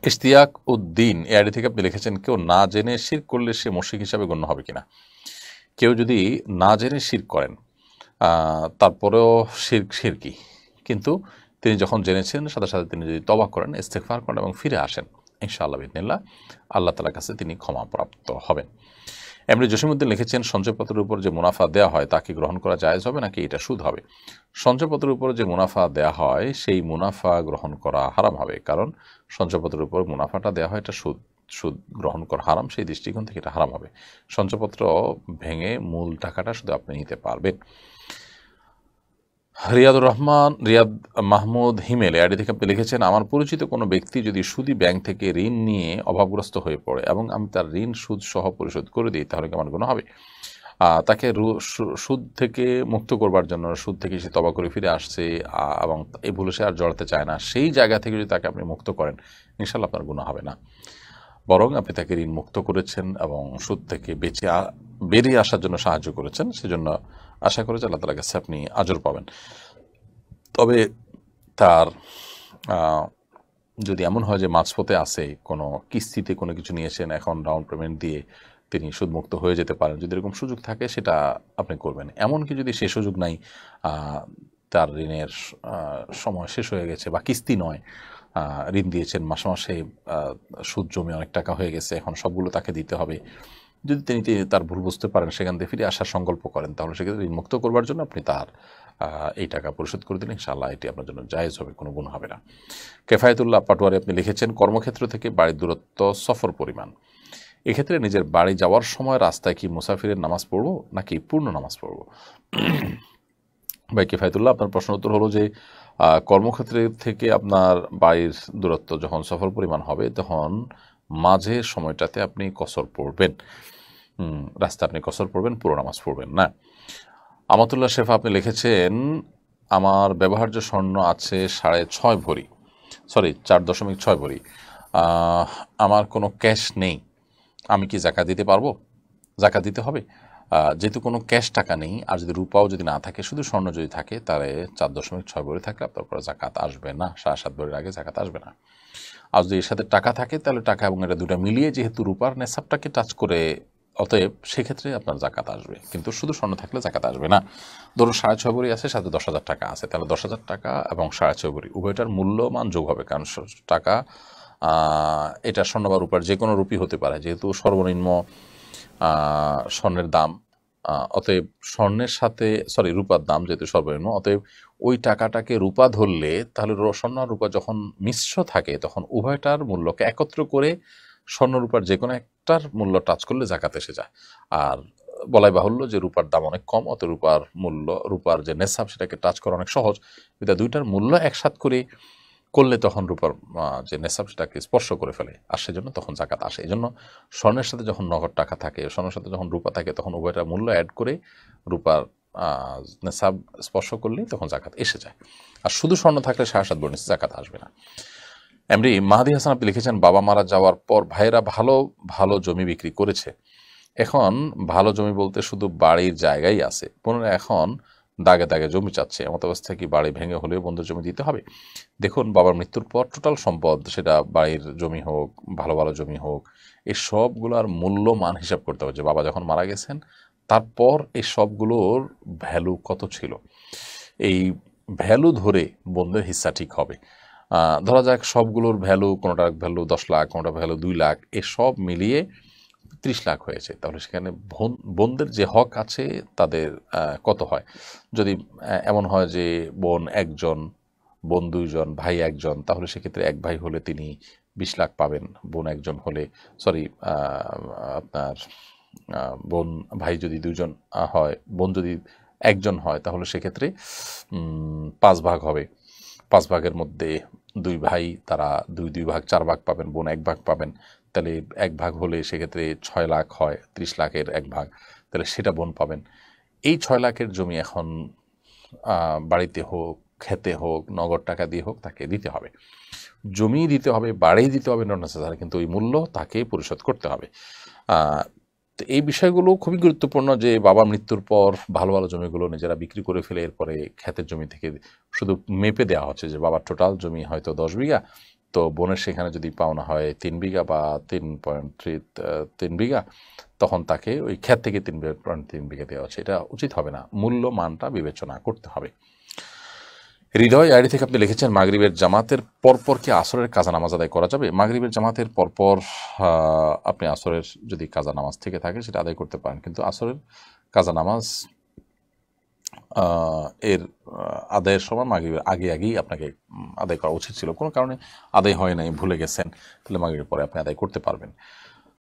ইশতিয়াক উদ্দিন এই আইডি থেকে আপনি লিখেছেন, কেউ না জেনে শিরক করলে সে মুশরিক হিসাবে গণ্য হবে কিনা। কেউ যদি না জেনে শিরক করেন, তারপরেও শিরকি, কিন্তু তিনি যখন জেনেছেন সাথে সাথে তিনি যদি তওবা করেন, ইস্তেগফার করেন এবং ফিরে আসেন, ইনশাআল্লাহ বিইذনিল্লাহ আল্লাহ তাআলার কাছে তিনি ক্ষমাপ্রাপ্ত হবেন। এমনি জসিমউদ্দিন লিখেছেন, সঞ্চয়পত্রের উপর যে মুনাফা দেওয়া হয় তা কি গ্রহণ করা জায়েজ হবে নাকি এটা সুদ হবে? সঞ্চয়পত্রের উপর যে মুনাফা দেওয়া হয় সেই মুনাফা গ্রহণ করা হারাম হবে, কারণ সঞ্চয়পত্রের উপর মুনাফাটা দেওয়া হয় এটা সুদ গ্রহণ করা হারাম, সেই দৃষ্টিকোণ থেকে এটা হারাম হবে। সঞ্চয়পত্র ভেঙে মূল টাকাটা শুধু আপনি নিতে পারবেন। রিয়াদ মাহমুদ হিমেল আইডি থেকে আপনি লিখেছেন, আমার পরিচিত কোনো ব্যক্তি যদি সুদী ব্যাংক থেকে ঋণ নিয়ে অভাবগ্রস্ত হয়ে পড়ে এবং আমি তার ঋণ সুদ সহ পরিশোধ করে দিই, তাহলে কেমন গুনাহ হবে? তাকে সুদ থেকে মুক্ত করবার জন্য, সুদ থেকে সে তওবা করে ফিরে আসছে এবং এই ভুলে সে আর জড়াতে চায় না, সেই জায়গা থেকে যদি তাকে আপনি মুক্ত করেন, ইনশাআল্লাহ আপনার গুনাহ হবে না। বরং আপনি তাকে ঋণ মুক্ত করেছেন এবং সুদ থেকে বেরিয়ে আসার জন্য সাহায্য করেছেন, সেজন্য আশা করি যে আল্লাহ তাআলার কাছে আপনি আজর পাবেন। তবে তার যদি এমন হয় যে মাঝপথে আছে, কোনো কিস্তিতে কোনো কিছু নিয়েছেন, এখন ডাউন পেমেন্ট দিয়ে তিনি সুদমুক্ত হয়ে যেতে পারেন, যদি এরকম সুযোগ থাকে সেটা আপনি করবেন। এমনকি যদি সে সুযোগ নাই, তার ঋণের সময় শেষ হয়ে গেছে বা কিস্তি নয়, ঋণ দিয়েছেন মাসে মাসে সুদ জমে অনেক টাকা হয়ে গেছে, এখন সবগুলো তাকে দিতে হবে, যদি তিনি তার ভুল বুঝতে পারেন, সেখান থেকে ফিরে আসার সংকল্প করেন, তাহলে সেক্ষেত্রে ঋণ মুক্ত করবার জন্য আপনি তার এই টাকা পরিশোধ করে দিলে ইনশাআল্লাহ এটি আপনার জন্য জায়েজ হবে, কোনো গুণ হবে না। কেফায়েতুল্লাহ পাটোয়ারি আপনি লিখেছেন, কর্মক্ষেত্র থেকে বাড়ির দূরত্ব সফর পরিমাণ, এক্ষেত্রে নিজের বাড়ি যাওয়ার সময় রাস্তায় কি মুসাফিরের নামাজ পড়বো নাকি পূর্ণ নামাজ পড়বো? ভাই কেফায়েতুল্লাহ, আপনার প্রশ্ন উত্তর হলো যে কর্মক্ষেত্রে থেকে আপনার বাড়ির দূরত্ব যখন সফর পরিমাণ হবে, তখন মাঝের সময়টাতে আপনি কসর পড়বেন, রাস্তা আপনি কসর পড়বেন, পুরো নামাজ পড়বেন না। আমাতুল্লাহ শেফা আপনি লিখেছেন, আমার ব্যবহার্য স্বর্ণ আছে 6.5 ভরি, 4.6 ভরি, আমার কোনো ক্যাশ নেই, আমি কি জাকাত দিতে পারবো? জাকাত দিতে হবে। যেহেতু কোনো ক্যাশ টাকা নেই, আর যদি রূপাও যদি না থাকে, শুধু স্বর্ণ যদি থাকে, তাহলে 4.6 ভরি থাকলে আপনার উপরে জাকাত আসবে না, 7.5 ভরির আগে জাকাত আসবে না। আর যদি এর সাথে টাকা থাকে, তাহলে টাকা এবং এটা দুটা মিলিয়ে যেহেতু রূপার নেশাবটাকে টাচ করে, অতএব সেক্ষেত্রে আপনার জাকাত আসবে, কিন্তু শুধু স্বর্ণ থাকলে জাকাত আসবে না। ধরুন 6.5 ভরি আছে, সাথে 10,000 টাকা আছে, তাহলে 10,000 টাকা এবং 6.5 ভরি উভয়টার মূল্যমান যোগ হবে, কারণ টাকা এটা স্বর্ণ বা রূপার যে কোনো রূপই হতে পারে, যেহেতু সর্বনিম্ন স্বর্ণের দাম, অতএব স্বর্ণের সাথে রূপার দাম যেহেতু সর্বনিম্ন, অতএব ওই টাকাটাকে রূপা ধরলে, তাহলে স্বর্ণ আর রূপা যখন মিশ্র থাকে, তখন উভয়টার মূল্যকে একত্র করে স্বর্ণ রূপার যে কোনো একটার মূল্য টাচ করলে জাকাত এসে যায়। আর বলাই বাহুল্য যে রূপার দাম অনেক কম, অত রূপার যে নেশাব সেটাকে টাচ করা অনেক সহজ, এটা দুইটার মূল্য একসাথ করে করলে তখন রূপার যে নেশাব সেটাকে স্পর্শ করে ফেলে, আর সেজন্য তখন জাকাত আসে। এই জন্য স্বর্ণের সাথে যখন নগদ টাকা থাকে, স্বর্ণের সাথে যখন রূপা থাকে, তখন উভয়টার মূল্য অ্যাড করে রূপার নেশাব স্পর্শ করলেই তখন জাকাত এসে যায়। আর শুধু স্বর্ণ থাকলে 7.5 ভরি জাকাত আসবে না। এমনি মাহাদি হাসান আপনি লিখেছেন, বাবা মারা যাওয়ার পর ভাইয়েরা ভালো ভালো জমি বিক্রি করেছে, এখন ভালো জমি বলতে শুধু বাড়ির জায়গাই আছে, পুনরায় এখন দাগে দাগে জমি চাচ্ছে, এমত অবস্থায় কি বাড়ি ভেঙে হলেও বন্ধুর জমি দিতে হবে? দেখুন, বাবার মৃত্যুর পর টোটাল সম্পদ, সেটা বাড়ির জমি হোক, ভালো ভালো জমি হোক, এই সবগুলোর মূল্যমান হিসাব করতে হবে যে বাবা যখন মারা গেছেন তারপর এই সবগুলোর ভ্যালু কত ছিল, এই ভ্যালু ধরে বন্ধের হিস্সা ঠিক হবে। ধরা যাক সবগুলোর ভ্যালু, কোনোটার ভ্যালু 10 লাখ, কোনোটার ভ্যালু 2 লাখ, এ সব মিলিয়ে 30 লাখ হয়েছে, তাহলে সেখানে বোনদের যে হক আছে তাদের কত হয়? যদি এমন হয় যে বোন 1জন, বোন 2জন, ভাই 1জন, তাহলে সেক্ষেত্রে এক ভাই হলে তিনি 20 লাখ পাবেন, বোন 1জন হলে, আপনার ভাই যদি 2জন হয়, বোন যদি 1জন হয়, তাহলে সেক্ষেত্রে 5 ভাগ হবে, 5 ভাগের মধ্যে 2 ভাই, তারা 2 ভাগ 4 ভাগ পাবেন, বোন 1 ভাগ পাবেন, তাহলে 1 ভাগ হলে সেক্ষেত্রে 6 লাখ হয়, 30 লাখের 1 ভাগ, তাহলে সেটা বোন পাবেন। এই 6 লাখের জমি এখন বাড়িতে হোক, খেতে হোক, নগদ টাকা দিয়ে হোক, তাকে দিতে হবে, জমি দিতে হবে, বাড়ি দিতে হবে, নট নেসেসারি, কিন্তু ওই মূল্য তাকে পরিশোধ করতে হবে। তো এই বিষয়গুলো খুবই গুরুত্বপূর্ণ যে বাবা মৃত্যুর পর ভালো ভালো জমিগুলো নিজেরা বিক্রি করে ফেলে এরপরে ক্ষেতের জমি থেকে শুধু মেপে দেওয়া হচ্ছে যে বাবার টোটাল জমি হয়তো 10 বিঘা, তো বোনের সেখানে যদি পাওনা হয় 3 বিঘা বা 3 বিঘা, তখন তাকে ওই ক্ষেত থেকে 3 বিঘা দেওয়া হচ্ছে, এটা উচিত হবে না। মূল্য মানটা বিবেচনা করতে হবে। হৃদয় আইডি থেকে আপনি লিখেছেন, মাগরিবের জামাতের পরপর কি আসরের কাজা নামাজ আদায় করা যাবে? মাগরিবের জামাতের পরপর আপনি আসরের যদি কাজা নামাজ থেকে থাকে সেটা আদায় করতে পারেন, কিন্তু আসরের কাজা নামাজ এর আদায়ের সময় মাগরিবের আগেই আপনাকে আদায় করা উচিত ছিল। কোনো কারণে আদায় হয় নাই, ভুলে গেছেন, তাহলে মাগরিবের পরে আপনি আদায় করতে পারবেন।